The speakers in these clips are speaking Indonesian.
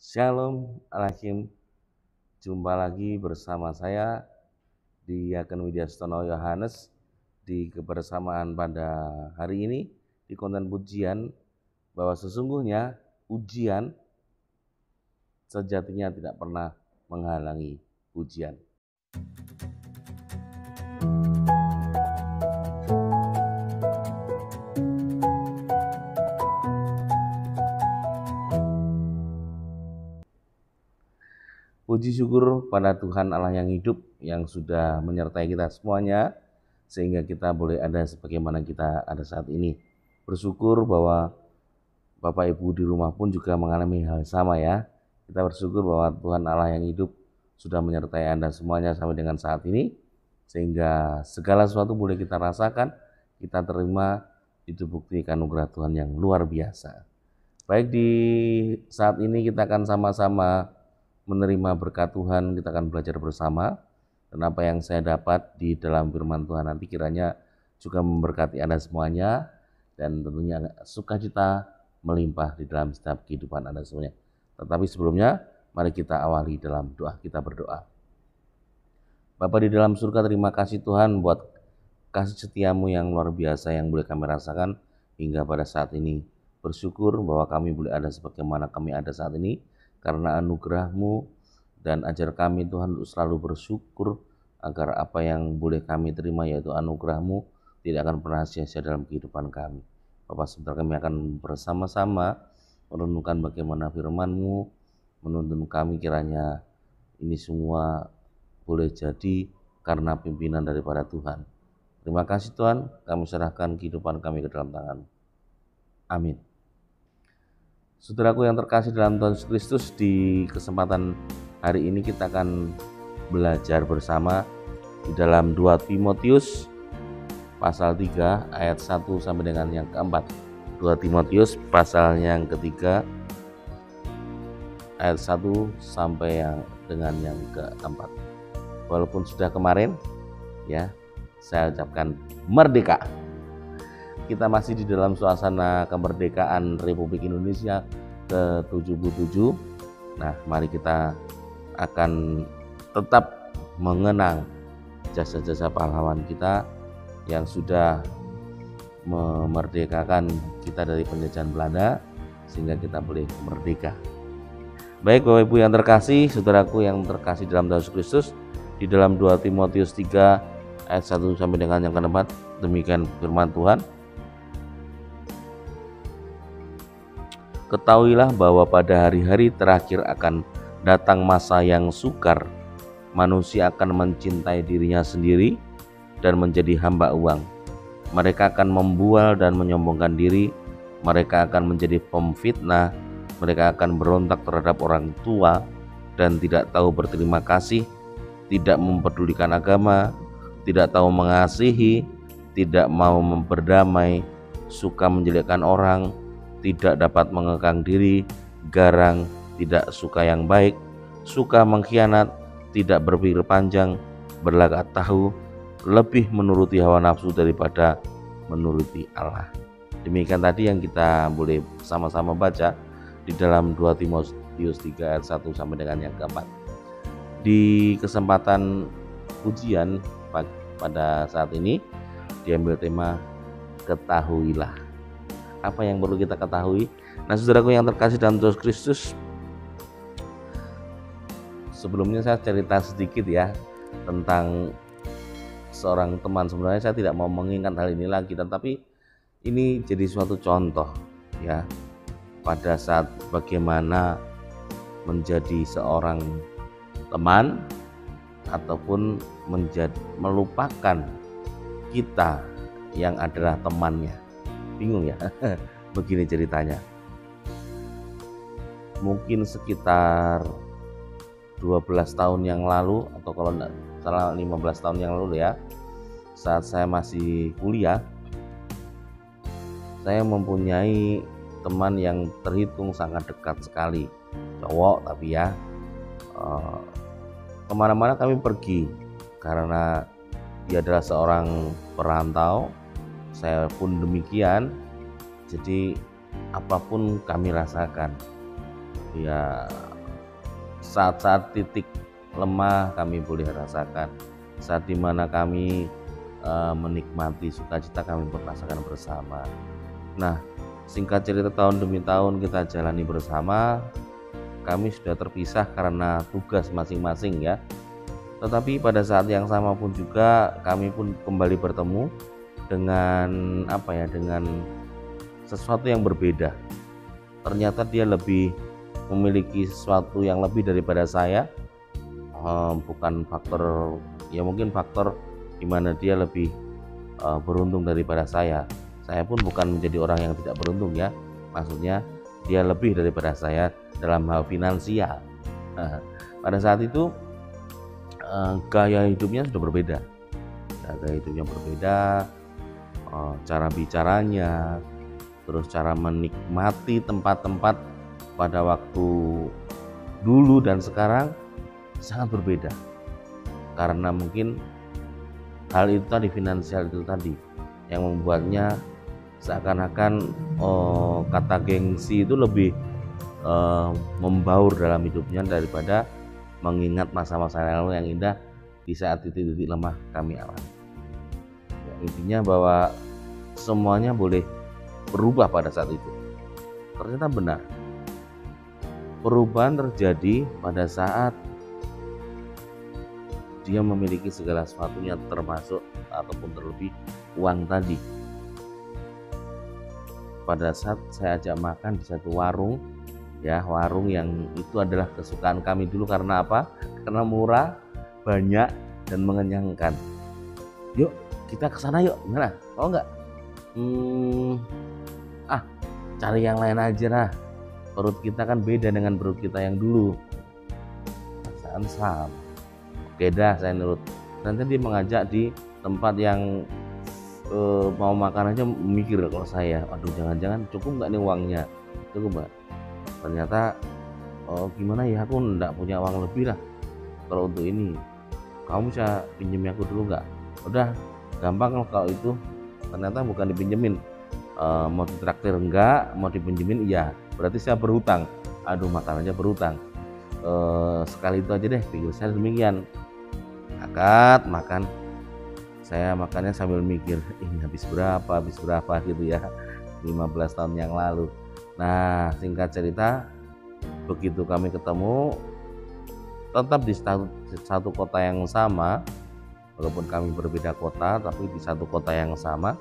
Shalom Alaikum, jumpa lagi bersama saya Diaken Widyastono Yohanes di kebersamaan pada hari ini di konten pujian bahwa sesungguhnya ujian sejatinya tidak pernah menghalangi pujian. Puji syukur pada Tuhan Allah yang hidup yang sudah menyertai kita semuanya sehingga kita boleh ada sebagaimana kita ada saat ini. Bersyukur bahwa Bapak Ibu di rumah pun juga mengalami hal sama ya. Kita bersyukur bahwa Tuhan Allah yang hidup sudah menyertai Anda semuanya sampai dengan saat ini sehingga segala sesuatu boleh kita rasakan, kita terima, itu bukti anugerah Tuhan yang luar biasa. Baik, di saat ini kita akan sama-sama menerima berkat Tuhan, kita akan belajar bersama. Dan apa yang saya dapat di dalam firman Tuhan nanti kiranya juga memberkati Anda semuanya dan tentunya sukacita melimpah di dalam setiap kehidupan Anda semuanya. Tetapi sebelumnya mari kita awali dalam doa, kita berdoa. Bapa di dalam surga, terima kasih Tuhan buat kasih setiamu yang luar biasa yang boleh kami rasakan hingga pada saat ini. Bersyukur bahwa kami boleh ada sebagaimana kami ada saat ini karena anugerah-Mu, dan ajar kami Tuhan untuk selalu bersyukur agar apa yang boleh kami terima yaitu anugerah-Mu tidak akan pernah sia-sia dalam kehidupan kami. Bapak, sebentar kami akan bersama-sama merenungkan bagaimana firman-Mu, menuntun kami kiranya ini semua boleh jadi karena pimpinan daripada Tuhan. Terima kasih Tuhan, kami serahkan kehidupan kami ke dalam tangan. Amin. Saudaraku yang terkasih dalam Tuhan Yesus Kristus, di kesempatan hari ini kita akan belajar bersama di dalam 2 Timotius pasal 3 ayat 1 sampai dengan yang keempat. 2 Timotius pasal yang ketiga ayat 1 sampai yang dengan yang keempat. Walaupun sudah kemarin ya, saya ucapkan merdeka. Kita masih di dalam suasana kemerdekaan Republik Indonesia ke-77. Nah, mari kita akan tetap mengenang jasa-jasa pahlawan kita yang sudah memerdekakan kita dari penjajahan Belanda sehingga kita boleh merdeka. Baik Bapak Ibu yang terkasih, saudaraku yang terkasih dalam Tuhan Yesus Kristus, di dalam 2 Timotius 3 ayat 1 sampai dengan yang keempat, demikian firman Tuhan. Ketahuilah bahwa pada hari-hari terakhir akan datang masa yang sukar. Manusia akan mencintai dirinya sendiri dan menjadi hamba uang. Mereka akan membual dan menyombongkan diri. Mereka akan menjadi pemfitnah. Mereka akan berontak terhadap orang tua dan tidak tahu berterima kasih, tidak mempedulikan agama, tidak tahu mengasihi, tidak mau berdamai, suka menjelekkan orang, tidak dapat mengekang diri, garang, tidak suka yang baik, suka mengkhianat, tidak berpikir panjang, berlagak tahu, lebih menuruti hawa nafsu daripada menuruti Allah. Demikian tadi yang kita boleh sama-sama baca di dalam 2 Timotius 3 ayat 1 sampai dengan yang keempat. Di kesempatan pujian pada saat ini diambil tema ketahuilah. Apa yang perlu kita ketahui? Nah, saudaraku yang terkasih dalam Tuhan Kristus, sebelumnya saya cerita sedikit ya tentang seorang teman. Sebenarnya saya tidak mau mengingat hal ini lagi, tetapi ini jadi suatu contoh ya pada saat bagaimana menjadi seorang teman ataupun melupakan kita yang adalah temannya. Bingung ya, begini ceritanya. Mungkin sekitar 12 tahun yang lalu, atau kalau tidak salah 15 tahun yang lalu ya, saat saya masih kuliah, saya mempunyai teman yang terhitung sangat dekat sekali, cowok tapi ya, kemana-mana kami pergi karena dia adalah seorang perantau. Saya pun demikian, jadi apapun kami rasakan, ya saat-saat titik lemah kami boleh rasakan, saat dimana kami menikmati sukacita kami merasakan bersama. Nah, singkat cerita, tahun demi tahun kita jalani bersama. Kami sudah terpisah karena tugas masing-masing ya. Tetapi pada saat yang sama pun juga kami pun kembali bertemu dengan dengan sesuatu yang berbeda. Ternyata dia lebih memiliki sesuatu yang lebih daripada saya. Bukan faktor, ya mungkin faktor dimana dia lebih beruntung daripada saya. Saya pun bukan menjadi orang yang tidak beruntung ya. Maksudnya dia lebih daripada saya dalam hal finansial. Pada saat itu gaya hidupnya sudah berbeda. Gaya hidupnya berbeda, cara bicaranya, terus cara menikmati tempat-tempat pada waktu dulu dan sekarang sangat berbeda. Karena mungkin hal itu tadi, finansial itu tadi, yang membuatnya seakan-akan kata gengsi itu lebih membaur dalam hidupnya daripada mengingat masa-masa lalu yang indah di saat titik-titik lemah kami alami. Ya, intinya bahwa semuanya boleh berubah pada saat itu. Ternyata benar, perubahan terjadi pada saat dia memiliki segala sesuatunya, termasuk ataupun terlebih uang tadi. Pada saat saya ajak makan di satu warung, ya warung yang itu adalah kesukaan kami dulu. Karena apa? Karena murah, banyak, dan mengenyangkan. Yuk kita ke sana yuk, gimana? Mau nggak? Cari yang lain aja lah. Perut kita kan beda dengan perut kita yang dulu. Perasaan sama. Oke dah, saya nurut. Nanti dia mengajak di tempat yang mau makan aja mikir kalau saya, aduh jangan-jangan cukup nggak nih uangnya, cukup nggak? Ternyata gimana ya, aku nggak punya uang lebih lah kalau untuk ini, kamu bisa pinjam aku dulu nggak? Udah gampang kalau itu. Ternyata bukan dipinjemin, mau ditraktir enggak, mau dipinjemin iya, berarti saya berhutang. Aduh makan aja berhutang. Sekali itu aja deh, pikir saya demikian. Akad makan, saya makannya sambil mikir ini habis berapa gitu ya, 15 tahun yang lalu. Nah singkat cerita, begitu kami ketemu tetap di satu kota yang sama, walaupun kami berbeda kota tapi di satu kota yang sama.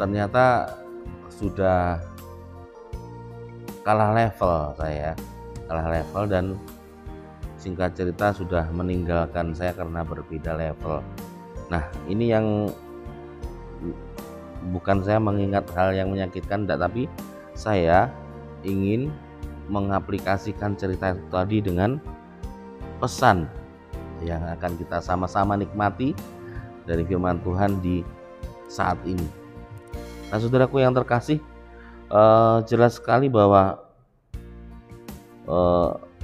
Ternyata sudah kalah level saya, dan singkat cerita sudah meninggalkan saya karena berbeda level. Nah ini yang bukan saya mengingat hal yang menyakitkan, tapi saya ingin mengaplikasikan cerita itu tadi dengan pesan yang akan kita sama-sama nikmati dari firman Tuhan di saat ini. Nah saudaraku yang terkasih, jelas sekali bahwa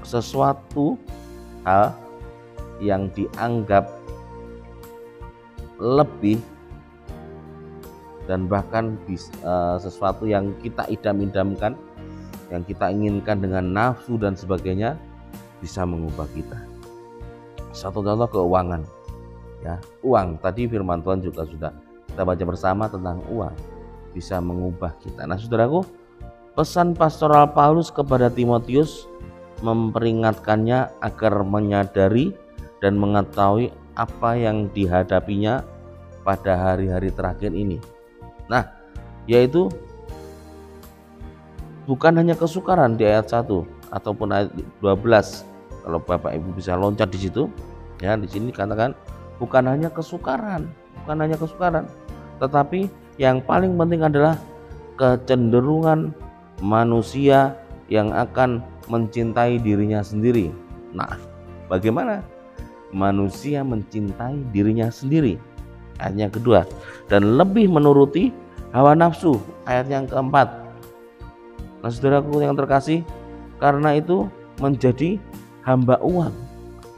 sesuatu hal yang dianggap lebih dan bahkan sesuatu yang kita idam-idamkan, yang kita inginkan dengan nafsu dan sebagainya, bisa mengubah kita. Satu contoh keuangan, ya uang tadi firman Tuhan juga sudah kita baca bersama tentang uang bisa mengubah kita. Nah saudaraku, pesan pastoral Paulus kepada Timotius memperingatkannya agar menyadari dan mengetahui apa yang dihadapinya pada hari-hari terakhir ini. Nah, yaitu bukan hanya kesukaran di ayat 1 ataupun ayat 12. Kalau Bapak Ibu bisa loncat di situ, ya di sini katakan bukan hanya kesukaran, tetapi yang paling penting adalah kecenderungan manusia yang akan mencintai dirinya sendiri. Nah, bagaimana manusia mencintai dirinya sendiri? Ayat yang kedua, dan lebih menuruti hawa nafsu. Ayat yang keempat. Nah, saudaraku yang terkasih, karena itu menjadi hamba uang.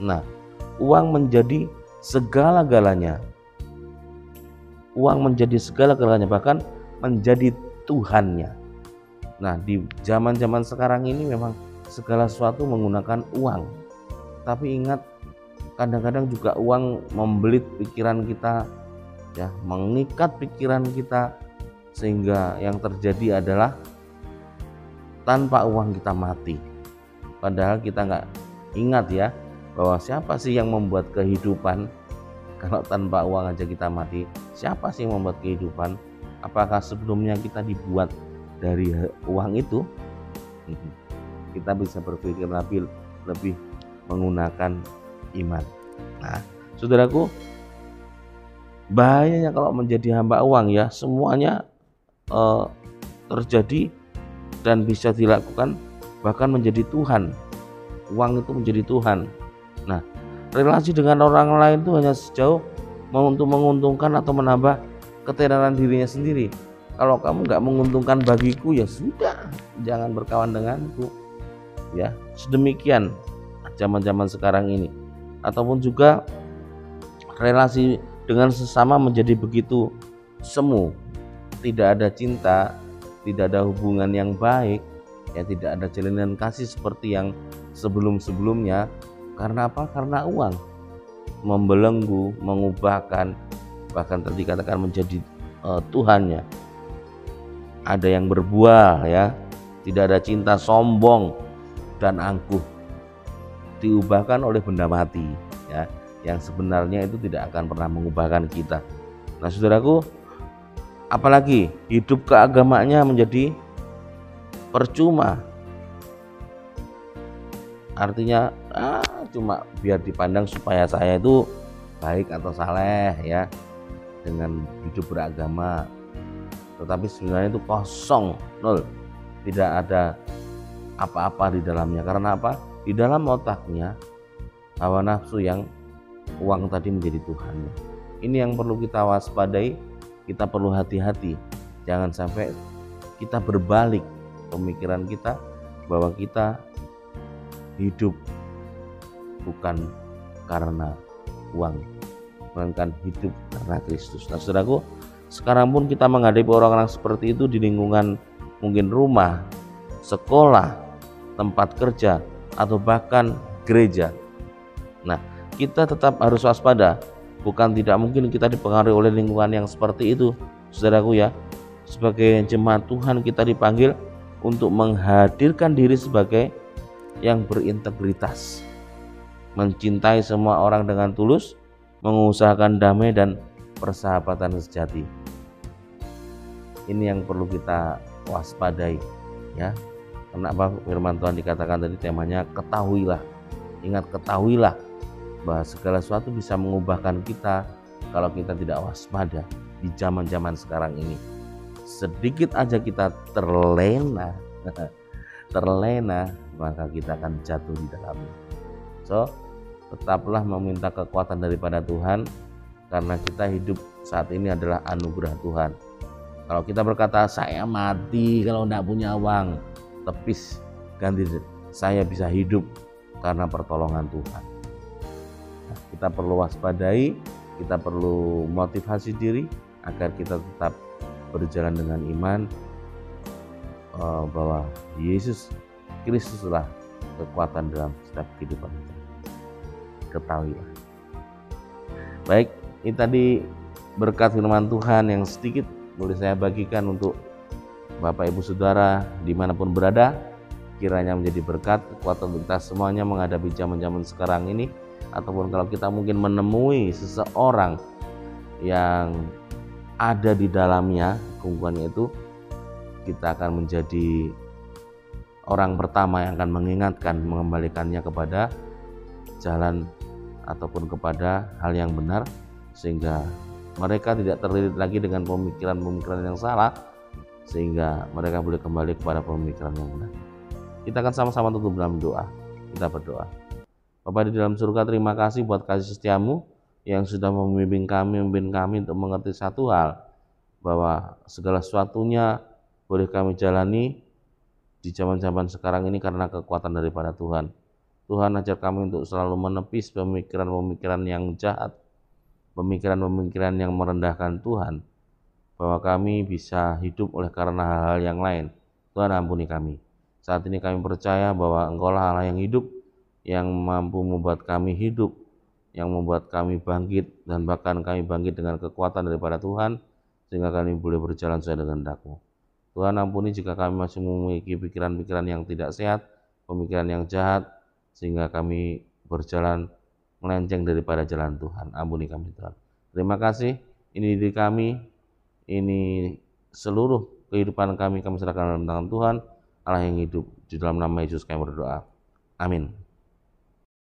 Nah, uang menjadi segala-galanya. Uang menjadi segala-galanya, bahkan menjadi Tuhannya. Nah, di zaman-zaman sekarang ini memang segala sesuatu menggunakan uang. Tapi ingat, kadang-kadang juga uang membelit pikiran kita, ya, mengikat pikiran kita, sehingga yang terjadi adalah tanpa uang kita mati. Padahal kita nggak ingat ya, bahwa siapa sih yang membuat kehidupan. Kalau tanpa uang aja kita mati, siapa sih yang membuat kehidupan? Apakah sebelumnya kita dibuat dari uang itu? Kita bisa berpikir lebih menggunakan iman. Nah, saudaraku, bahayanya kalau menjadi hamba uang ya, semuanya terjadi dan bisa dilakukan, bahkan menjadi Tuhan. Uang itu menjadi Tuhan. Nah, relasi dengan orang lain itu hanya sejauh untuk menguntungkan atau menambah ketenaran dirinya sendiri. Kalau kamu nggak menguntungkan bagiku, ya sudah, jangan berkawan denganku. Ya, sedemikian zaman-zaman sekarang ini. Ataupun juga relasi dengan sesama menjadi begitu semu, tidak ada cinta, tidak ada hubungan yang baik, ya, tidak ada jalinan kasih seperti yang sebelum-sebelumnya. Karena apa? Karena uang membelenggu, mengubahkan, bahkan tadi katakan menjadi Tuhannya. Ada yang berbuah, ya, tidak ada cinta, sombong dan angkuh, diubahkan oleh benda mati, ya, yang sebenarnya itu tidak akan pernah mengubahkan kita. Nah, saudaraku, apalagi hidup keagamaannya menjadi percuma. Artinya cuma biar dipandang supaya saya itu baik atau saleh, ya, dengan hidup beragama. Tetapi sebenarnya itu kosong, nol, tidak ada apa-apa di dalamnya. Karena apa? Di dalam otaknya hawa nafsu yang uang tadi menjadi Tuhannya. Ini yang perlu kita waspadai, kita perlu hati-hati. Jangan sampai kita berbalik pemikiran kita bahwa kita hidup bukan karena uang, melainkan hidup karena Kristus. Nah, saudaraku, sekarang pun kita menghadapi orang-orang seperti itu di lingkungan mungkin rumah, sekolah, tempat kerja, atau bahkan gereja. Nah, kita tetap harus waspada. Bukan tidak mungkin kita dipengaruhi oleh lingkungan yang seperti itu, saudaraku, ya. Sebagai jemaat Tuhan, kita dipanggil untuk menghadirkan diri sebagai yang berintegritas, mencintai semua orang dengan tulus, mengusahakan damai dan persahabatan sejati. Ini yang perlu kita waspadai, ya. Kenapa firman Tuhan dikatakan tadi temanya ketahuilah. Ingat, ketahuilah bahwa segala sesuatu bisa mengubahkan kita kalau kita tidak waspada di zaman-zaman sekarang ini. Sedikit aja kita terlena, maka kita akan jatuh di dalamnya. So, tetaplah meminta kekuatan daripada Tuhan, karena kita hidup saat ini adalah anugerah Tuhan. Kalau kita berkata saya mati kalau tidak punya uang, tepis, ganti, saya bisa hidup karena pertolongan Tuhan. Nah, kita perlu waspadai, kita perlu motivasi diri agar kita tetap berjalan dengan iman, bahwa Yesus Kristuslah kekuatan dalam setiap kehidupan kita. Ketahuilah. Baik, ini tadi berkat firman Tuhan yang sedikit boleh saya bagikan untuk Bapak Ibu Saudara dimanapun berada. Kiranya menjadi berkat, kekuatan untuk kita semuanya menghadapi zaman-zaman sekarang ini. Ataupun kalau kita mungkin menemui seseorang yang ada di dalamnya kungkuannya itu, kita akan menjadi orang pertama yang akan mengingatkan, mengembalikannya kepada jalan ataupun kepada hal yang benar, sehingga mereka tidak terlilit lagi dengan pemikiran-pemikiran yang salah, sehingga mereka boleh kembali kepada pemikiran yang benar. Kita akan sama-sama tutup dalam doa. Kita berdoa. Bapa di dalam surga, terima kasih buat kasih setiamu yang sudah membimbing kami untuk mengerti satu hal, bahwa segala sesuatunya boleh kami jalani di zaman-zaman sekarang ini karena kekuatan daripada Tuhan. Tuhan, ajar kami untuk selalu menepis pemikiran-pemikiran yang jahat, pemikiran-pemikiran yang merendahkan Tuhan, bahwa kami bisa hidup oleh karena hal-hal yang lain. Tuhan, ampuni kami. Saat ini kami percaya bahwa Engkaulah Allah yang hidup, yang mampu membuat kami hidup, yang membuat kami bangkit, dan bahkan kami bangkit dengan kekuatan daripada Tuhan, sehingga kami boleh berjalan sesuai dengan kehendak-Mu. Tuhan, ampuni jika kami masih memiliki pikiran-pikiran yang tidak sehat, pemikiran yang jahat, sehingga kami berjalan melenceng daripada jalan Tuhan. Ampuni kami Tuhan. Terima kasih, ini diri kami, ini seluruh kehidupan kami serahkan dalam tangan Tuhan, Allah yang hidup. Di dalam nama Yesus kami berdoa. Amin.